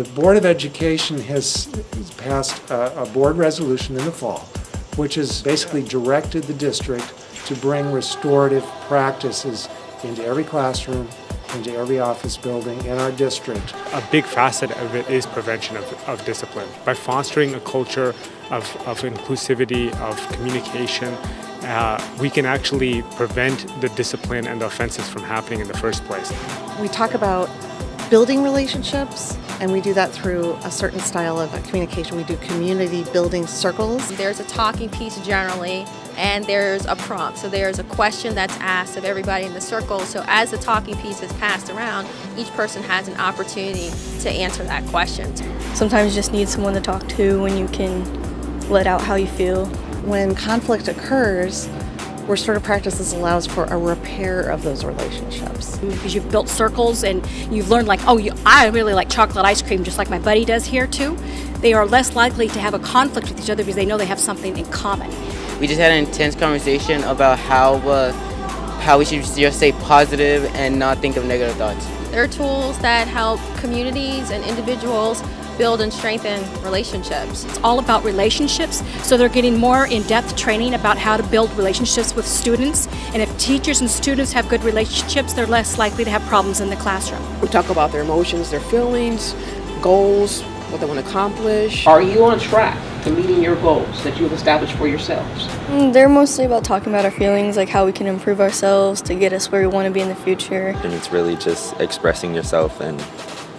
The Board of Education has passed a board resolution in the fall, which has basically directed the district to bring restorative practices into every classroom, into every office building in our district. A big facet of it is prevention of discipline. By fostering a culture of inclusivity, of communication, we can actually prevent the discipline and the offenses from happening in the first place. We talk about building relationships, and we do that through a certain style of communication. We do community building circles. There's a talking piece generally, and there's a prompt. So there's a question that's asked of everybody in the circle. So as the talking piece is passed around, each person has an opportunity to answer that question. Sometimes you just need someone to talk to when you can let out how you feel. When conflict occurs, restorative practices allows for a repair of those relationships. Because you've built circles and you've learned like, oh, I really like chocolate ice cream just like my buddy does here too. They are less likely to have a conflict with each other because they know they have something in common. We just had an intense conversation about how we should just stay positive and not think of negative thoughts. There are tools that help communities and individuals build and strengthen relationships. It's all about relationships, so they're getting more in-depth training about how to build relationships with students. And if teachers and students have good relationships, they're less likely to have problems in the classroom. We talk about their emotions, their feelings, goals, what they want to accomplish. Are you on track to meeting your goals that you've established for yourselves? They're mostly about talking about our feelings, like how we can improve ourselves to get us where we want to be in the future. And it's really just expressing yourself, and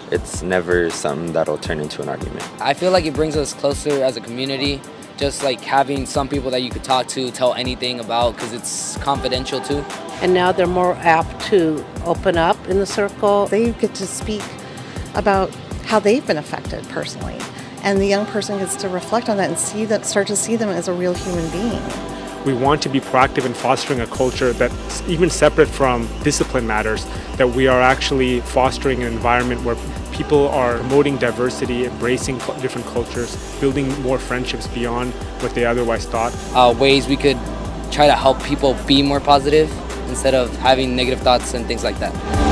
it's never something that'll turn into an argument. I feel like it brings us closer as a community, just like having some people that you could talk to, tell anything about, because it's confidential too. And now they're more apt to open up in the circle. They get to speak about how they've been affected personally. And the young person gets to reflect on that and start to see them as a real human being. We want to be proactive in fostering a culture that's even separate from discipline matters, that we are actually fostering an environment where people are promoting diversity, embracing different cultures, building more friendships beyond what they otherwise thought. Ways we could try to help people be more positive instead of having negative thoughts and things like that.